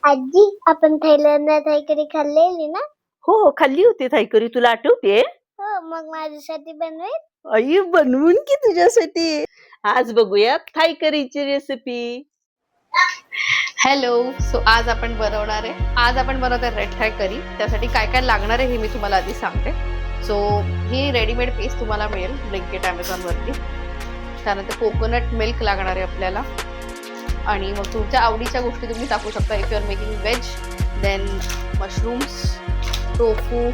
आजी, आपण थायलंडला थायकरी खाल्लेली ना? हो, खाल्ली होती थायकरी. तुला आठवते? हो, मग माझ्यासाठी बनवेल? आई, बनवून की तुझ्यासाठी. आज बघूया थायकरीची रेसिपी. हॅलो. सो आज आपण बनवणार आहे रेड थाय करी. त्यासाठी काय काय लागणार आहे हे मी तुम्हाला आधी सांगते. सो ही रेडीमेड पेस्ट तुम्हाला मिळेल ब्लिंकिट ॲमेझॉनवरती. त्यानंतर कोकोनट मिल्क लागणार आहे आपल्याला, आणि मग तुमच्या आवडीच्या गोष्टी तुम्ही टाकू शकता. If you are making veg, then mushrooms, tofu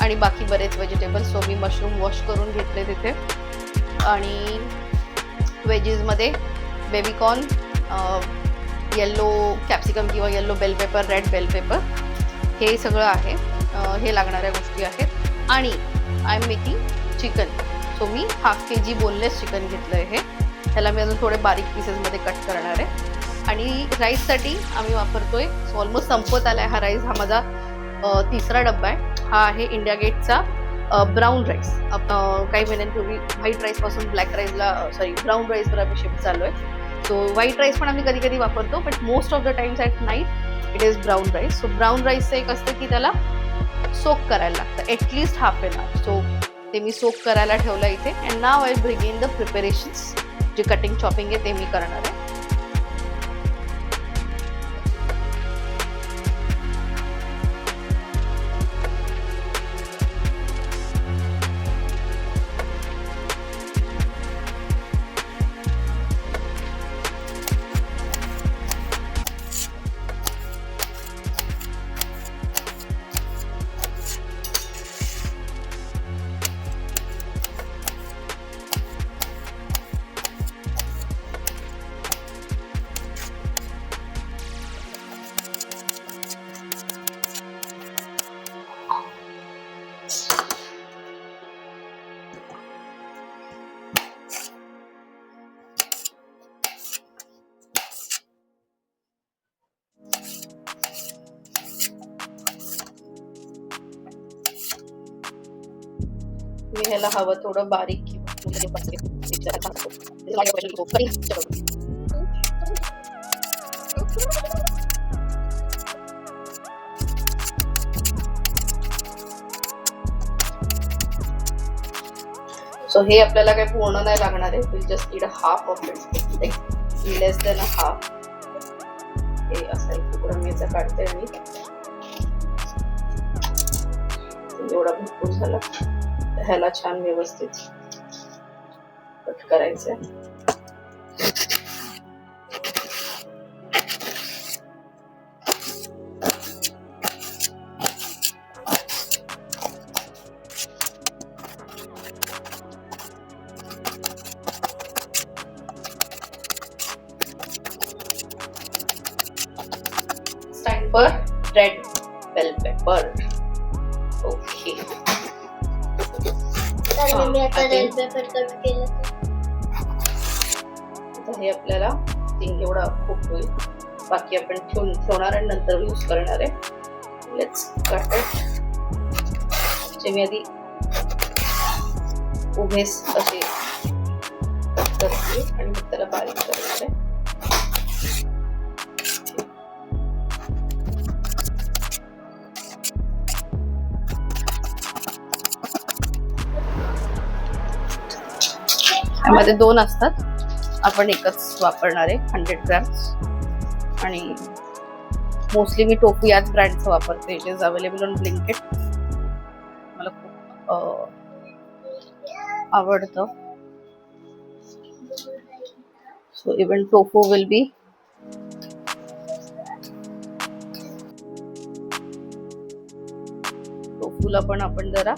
आणि बाकी बरेच व्हेजिटेबल्स. सो मी मशरूम वॉश करून घेतले तिथे. आणि व्हेजीजमध्ये बेबीकॉर्न, येल्लो कॅप्सिकम किंवा yellow bell pepper, red bell pepper, हे सगळं आहे. हे लागणाऱ्या गोष्टी आहेत. आणि I am making chicken. So मी 1/2 kg बोनलेस चिकन घेतलं आहे. ह्याला मी अजून थोडे बारीक पीसेसमध्ये कट करणार आहे. आणि राईससाठी आम्ही वापरतोय, सो ऑलमोस्ट संपत आला आहे हा राईस. हा माझा 3रा डब्बा आहे. हा आहे इंडिया गेटचा ब्राऊन राईस. काही महिन्यांपूर्वी व्हाईट राईसपासून ब्लॅक राईसला ब्राऊन राईसवर आम्ही शिफ्ट चालू आहे. सो व्हाईट राईस पण आम्ही कधी कधी वापरतो, but most of the times at night it is brown rice. So brown राईसचं एक असतं की त्याला सोक करायला लागतं ॲटलिस्ट ½ an hour. सो ते मी सोक करायला ठेवलं इथे. And now I bring in the preparations. जे कटिंग चॉपिंग आहे ते मी करणार आहे. मी ह्याला हवं थोडं बारीक सो हे आपल्याला काही पूर्ण नाही लागणार आहे. Will just need ½ of it, less than ½ हे असं एक तुकडा मी याचा काढते. आणि एवढा भरपूर झाला. ह्याला छान व्यवस्थित कट करायचं आहे. Time for red bell pepper. Okay, मी आता रेड पेपर कट केलं. हे आपल्याला एवढा खूप होईल. बाकी आपण ठेवणार आणि नंतर यूज करणार आहे. Let's cut it. जे मी आधी उभेच असे कट करते आणि मग त्याला बारीक करणार आहे. यामध्ये 2 असतात. आपण एकच वापरणार आहे 100 ग्रॅम्स. आणि मोस्टली मी टोफू याच ब्रँडचं वापरते. It is available on Blinkit. मला खूप आवडतं. So even tofu will be टोफूला पण आपण जरा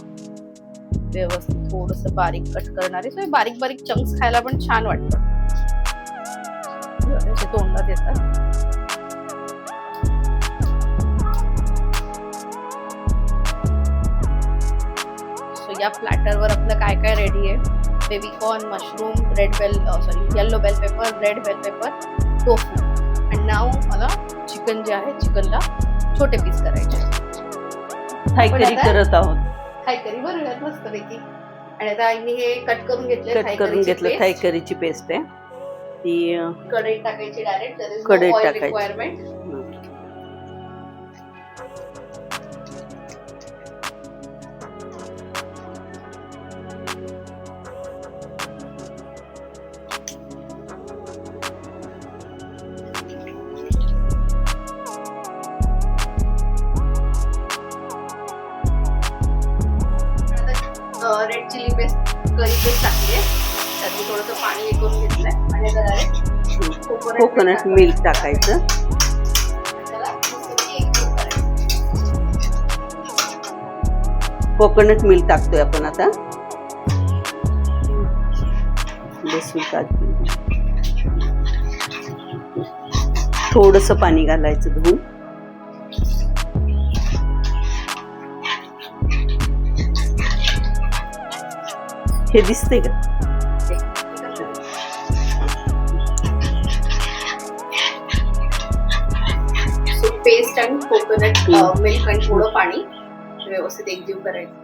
व्यवस्थित थोडंसं बारीक कट करणार आहे. सो बारीक बारीक चंक्स खायला पण छान वाटतं. तोंडात येतात. सो या प्लॅटरवर आपलं काय काय रेडी आहे. Baby corn, mushroom, yellow bell pepper, red bell pepper, tofu. आणि नाव मला चिकन जे आहे, चिकनला छोटे पीस करायचे. थायकरी करत आहोत. थायकरी बनवूयात मस्तपैकी. आणि आता आईने हे कट करून घेतलं. थायकरीची पेस्ट आहे ती कढईत टाकायची डायरेक्ट. कढईत टाकायची. रिक्वायरमेंट. थोडंसं पाणी हे करून घेतलंय आणि आता direct कोकोनट मिल्क टाकायचं. त्याला मस्तपैकी एकजीव करायचं. कोकोनट मिल्क टाकतोय आपण आता. लसूण काजू थोडंसं पाणी घालायचं धुवून. हे दिसते का? पेस्ट आणि कोकोनट मिल्क आणि थोडं पाणी व्यवस्थित एकजीव करायचं.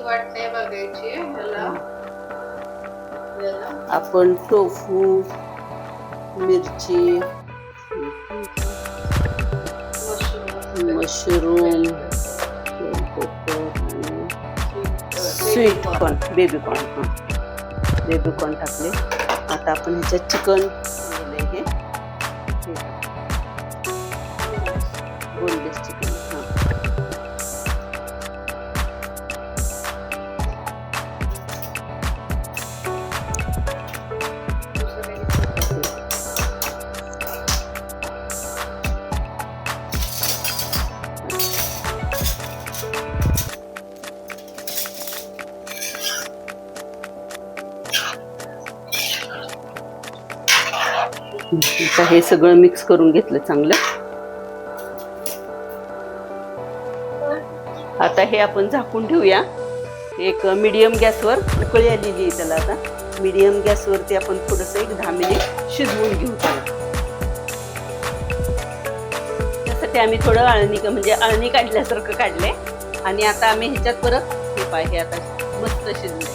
वाटते बघायची आपण टोफू, मिरची, mushroom, sweet corn, baby corn टाकले. आता आपण ह्याच्यात चिकन हे बोनलेस चिकन. आता हे सगळं मिक्स करून घेतलं चांगलं. आता हे आपण झाकून ठेवूया. एक मीडियम गॅसवर उकळी आलेली आहे त्याला. आता मीडियम गॅसवरती आपण थोडंसं 1-10 मिनिट शिजवून घेऊ त्याला. त्यासाठी आम्ही थोडं अळणी काढल्यासारखं काढले. आणि आता आम्ही ह्याच्यात परत हे पाहिजे. आता मस्त शिजले,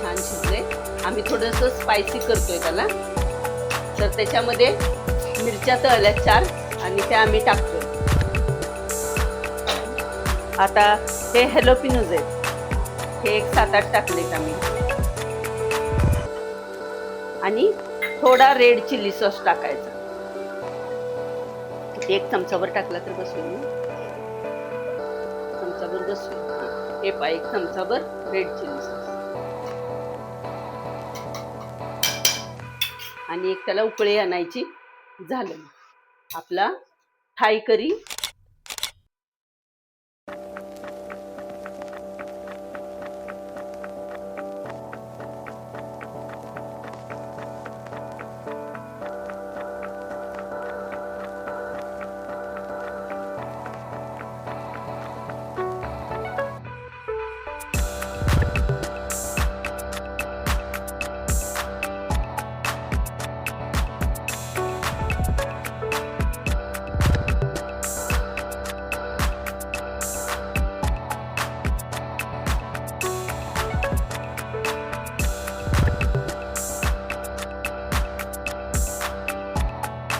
छान शिजले. आम्ही थोडंसं स्पायसी करतोय त्याला. तर त्याच्यामध्ये मिरच्या तळल्या 4 आणि त्या आम्ही टाकतोय. आता हे हॅलोपिनोज आहेत, हे एक 7-8 टाकलेत आम्ही. आणि थोडा रेड चिली सॉस टाकायचा. 1 चमचाभर टाकला तर बसवेल ना, चमचाभर बसवेल. हे 1 चमचाभर रेड चिली सॉस. आणि एक त्याला उकळी आणायची. झालं आपला थाई करी.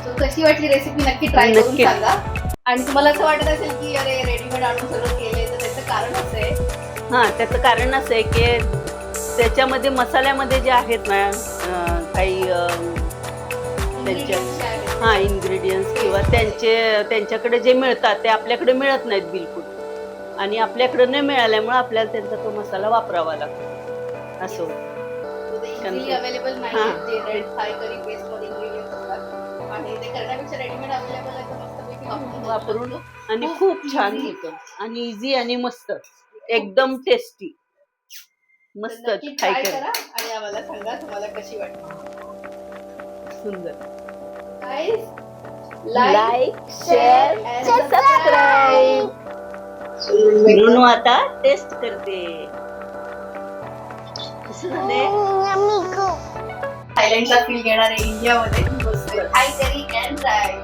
So, कशी वाटली रेसिपी नक्की ट्राय करून नक्की. सांगा. आणि तुम्हाला असं वाटत असेल की अरे रेडीमेड आणून सगळं केलंय तर त्याचं कारण असं आहे. हा, त्याचं कारण असं आहे की त्याच्यामध्ये मसाल्यामध्ये जे आहेत ना काही त्यांच्या Ingredients जे आहेत. हा इंग्रेडियंट्स किंवा त्यांच्याकडे जे मिळतात ते आपल्याकडे मिळत नाहीत बिलकुल. आणि आपल्याकडे न मिळाल्यामुळे आपल्याला त्यांचा तो मसाला वापरावा लागतो असं होतं. इझिली अवेलेबल नाही हा. जे रेड थाई करी पेस्ट मध्ये ingredients असतात. आणि ते करण्यापेक्षा रेडीमेड अवेलेबल आहे तर मस्तपैकी वापरून शकतो. आणि खूप छान easy. होतं आणि इझी आणि मस्त एकदम टेस्टी तर मस्त नक्की थाई ट्राय करी. करा आणि आम्हाला सांगा तुम्हाला कशी वाटली. सुंदर. Guys, like share share and subscribe. Rinu आता टेस्ट करते. कसं झालंय? Yummy. थायलंडचा फील घेणारे इंडियामध्ये थाई करी अँड राईस.